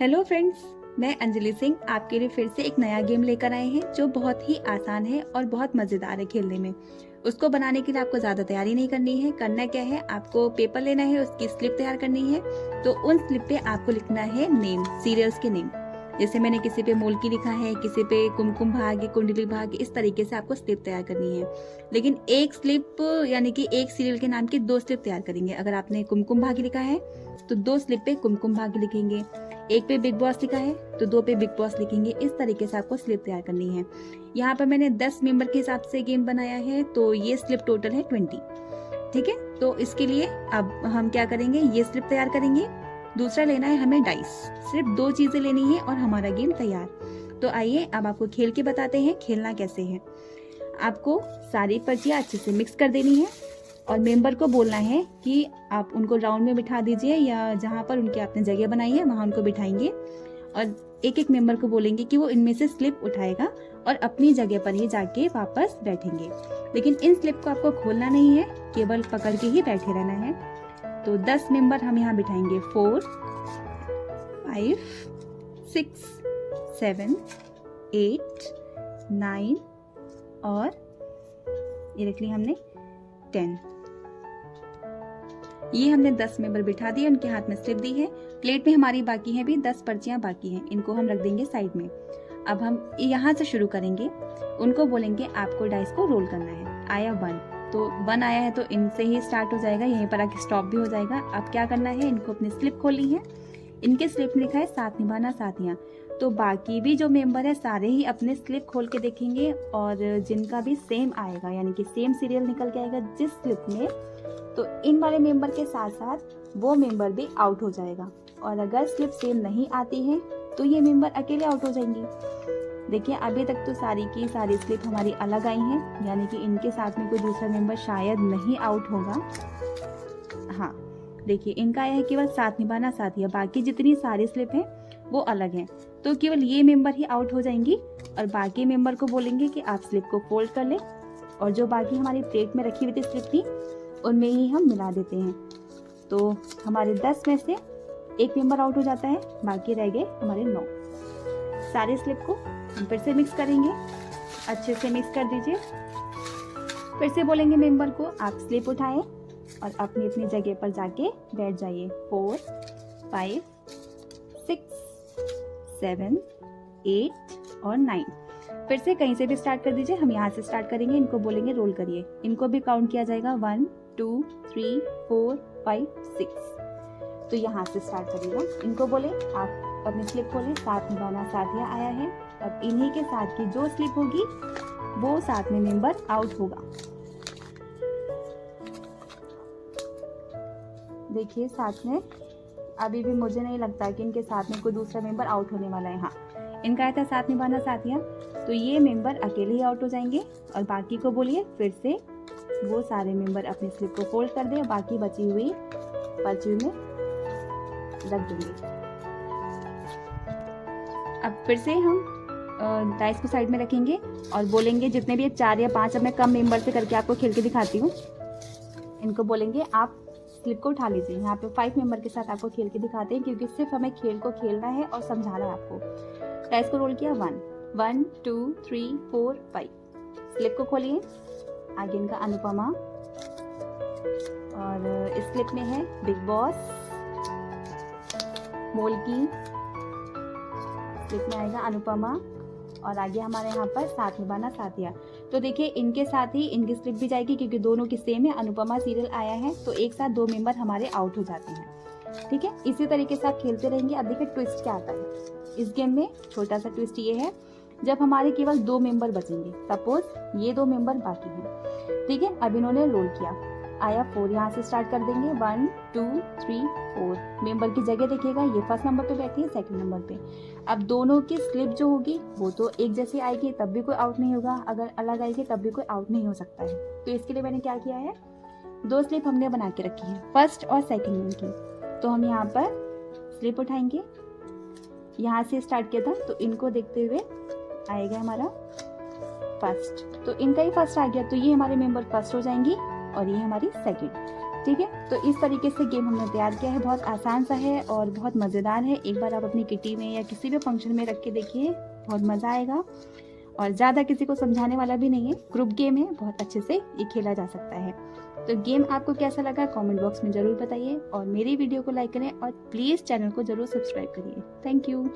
Hello friends, मैं अंजलि सिंह आपके लिए फिर से एक नया गेम लेकर आए हैं जो बहुत ही आसान है और बहुत मज़ेदार है खेलने में। उसको बनाने के लिए आपको ज़्यादा तैयारी नहीं करनी है। करना क्या है, आपको पेपर लेना है, उसकी स्लिप तैयार करनी है। तो उन स्लिप पे आपको लिखना है नेम, सीरियल्स के नेम। जैसे मैंने किसी पे मोल्की लिखा है, किसी पे कुमकुम भाग्य, कुंडली भाग्य, इस तरीके से आपको स्लिप तैयार करनी है। लेकिन एक स्लिप यानी कि एक सीरियल के नाम की 2 स्लिप तैयार करेंगे। अगर आपने कुमकुम भाग्य लिखा है तो 2 स्लिप पे कुमकुम भाग्य लिखेंगे। एक पे बिग बॉस लिखा है तो 2 पे बिग बॉस लिखेंगे। इस तरीके से आपको स्लिप तैयार करनी है। यहाँ पर मैंने 10 मेंबर के हिसाब से गेम बनाया है, तो ये स्लिप टोटल है 20। ठीक है, तो इसके लिए अब हम क्या करेंगे, ये स्लिप तैयार करेंगे। दूसरा लेना है हमें डाइस। सिर्फ 2 चीजें लेनी है और हमारा गेम तैयार। तो आइए अब आपको खेल के बताते हैं खेलना कैसे है। आपको सारी पर्चियां अच्छे से मिक्स कर देनी है और मेंबर को बोलना है कि आप उनको राउंड में बिठा दीजिए, या जहाँ पर उनकी आपने जगह बनाई है वहां उनको बिठाएंगे। और एक एक मेंबर को बोलेंगे कि वो इनमें से स्लिप उठाएगा और अपनी जगह पर ही जाके वापस बैठेंगे। लेकिन इन स्लिप को आपको खोलना नहीं है, केवल पकड़ के ही बैठे रहना है। तो 10 मेंबर हम यहाँ बिठाएंगे। 4, 5, 6, 7, 8, 9 और ये रख ली हमने 10। ये हमने 10 मेंबर बिठा दिए, उनके हाथ में स्लिप दी है। प्लेट में हमारी बाकी है भी 10 पर्चियां बाकी हैं, इनको हम रख देंगे साइड में। अब हम यहाँ से शुरू करेंगे। उनको बोलेंगे आपको डाइस को रोल करना है। आया 1, तो 1 आया है तो इनसे ही स्टार्ट हो जाएगा, यहीं पर आके स्टॉप भी हो जाएगा। अब क्या करना है, इनको अपनी स्लिप खोलनी है। इनके स्लिप में लिखा है साथ निभाना साथियाँ। तो बाकी भी जो मेंबर है सारे ही अपने स्लिप खोल के देखेंगे और जिनका भी सेम आएगा यानी कि सेम सीरियल निकल के आएगा जिस स्लिप में, तो इन वाले मेंबर के साथ साथ वो मेंबर भी आउट हो जाएगा। और अगर स्लिप सेम नहीं आती है तो ये मेंबर अकेले आउट हो जाएंगी। देखिए अभी तक तो सारी की सारी स्लिप हमारी अलग आई हैं, यानी कि इनके साथ में कोई दूसरा मेंबर शायद नहीं आउट होगा। हाँ देखिए, इनका आया है केवल साथ निभाना साथिया, बाकी जितनी सारी स्लिप हैं वो अलग हैं। तो केवल ये मेंबर ही आउट हो जाएंगी और बाकी मेंबर को बोलेंगे कि आप स्लिप को फोल्ड कर ले और जो बाकी हमारी प्लेट में रखी हुई थी स्लिप थी उनमें ही हम मिला देते हैं। तो हमारे 10 में से एक मेंबर आउट हो जाता है, बाकी रह गए हमारे 9। सारे स्लिप को हम फिर से मिक्स करेंगे, अच्छे से मिक्स कर दीजिए। फिर से बोलेंगे मेंबर को आप स्लिप उठाएं और अपनी अपनी जगह पर जाके बैठ जाइए। 4, 5, 6, 7, 8 और 9। फिर से कहीं से भी स्टार्ट कर दीजिए, हम यहाँ से स्टार्ट करेंगे। इनको बोलेंगे रोल करिए, इनको भी काउंट किया जाएगा 1, 2, 3, 4, 5, 6। तो यहाँ से स्टार्ट करिएगा। इनको बोले आप अपनी स्लिप खोलें, साथ निभाना साथिया आया है। अब इन्हीं के साथ की जो स्लिप होगी वो साथ में मेंबर आउट होगा। देखिए साथ में अभी भी मुझे नहीं लगता कि इनके साथ में कोई दूसरा मेंबर आउट होने वाला है। हाँ, इनका आया था साथ निभाना साथिया, तो ये मेंबर अकेले ही आउट हो जाएंगे। और बाकी को बोलिए फिर से वो सारे मेंबर अपनी स्लिप को फोल्ड कर दे और बाकी बची हुई पर्ची में रख देंगे। अब फिर से हम डाइस को साइड में रखेंगे और बोलेंगे जितने भी 4 या 5, अब मैं कम मेंबर से करके आपको खेल के दिखाती हूँ। इनको बोलेंगे आप स्लिप को उठा लीजिए। यहाँ पे 5 मेंबर के साथ आपको खेल के दिखाते हैं, क्योंकि सिर्फ हमें खेल को खेलना है और समझाना है आपको। डाइस को रोल किया 1, 2, 3, 4, 5। स्लिप को खोलिए, आगे इनका अनुपमा और इस स्लिप में है बिग बॉस, मोल्की, स्लिप में आएगा अनुपमा और आगे हमारे यहाँ पर साथ निभाना साथिया। तो देखिए इनके साथ ही इनकी स्लिप भी जाएगी, क्योंकि दोनों की सेम है। अनुपमा सीरियल आया है तो एक साथ 2 मेंबर हमारे आउट हो जाते हैं। ठीक है, इसी तरीके से आप खेलते रहेंगे। अब देखिए ट्विस्ट क्या आता है इस गेम में। छोटा सा ट्विस्ट ये है, जब हमारे केवल 2 मेंबर बचेंगे, सपोज ये 2 मेंबर बाकी हैं। ठीक है, अब इन्होंने रोल किया, आया 4, यहाँ से स्टार्ट कर देंगे। 1, 2, 3, 4। मेंबर की जगह देखिएगा, ये फर्स्ट नंबर पे बैठी है, सेकंड नंबर पे। अब दोनों की स्लिप जो होगी वो तो एक जैसी आएगी, तब भी कोई आउट नहीं होगा। अगर अलग आएगी तब भी कोई आउट नहीं हो सकता है। तो इसके लिए मैंने क्या किया है, 2 स्लिप हमने बना के रखी है, फर्स्ट और सेकंड की। तो हम यहाँ पर स्लिप उठाएंगे, यहाँ से स्टार्ट किया था तो इनको देखते हुए आएगा हमारा फर्स्ट। तो इनका ही फर्स्ट आ गया, तो ये हमारे मेंबर फर्स्ट हो जाएंगी और ये हमारी सेकंड। ठीक है, तो इस तरीके से गेम हमने तैयार किया है। बहुत आसान सा है और बहुत मज़ेदार है। एक बार आप अपनी किटी में या किसी भी फंक्शन में रख के देखिए, बहुत मज़ा आएगा। और ज़्यादा किसी को समझाने वाला भी नहीं है, ग्रुप गेम है, बहुत अच्छे से ये खेला जा सकता है। तो गेम आपको कैसा लगा कमेंट बॉक्स में ज़रूर बताइए और मेरी वीडियो को लाइक करें और प्लीज़ चैनल को ज़रूर सब्सक्राइब करिए। Thank you.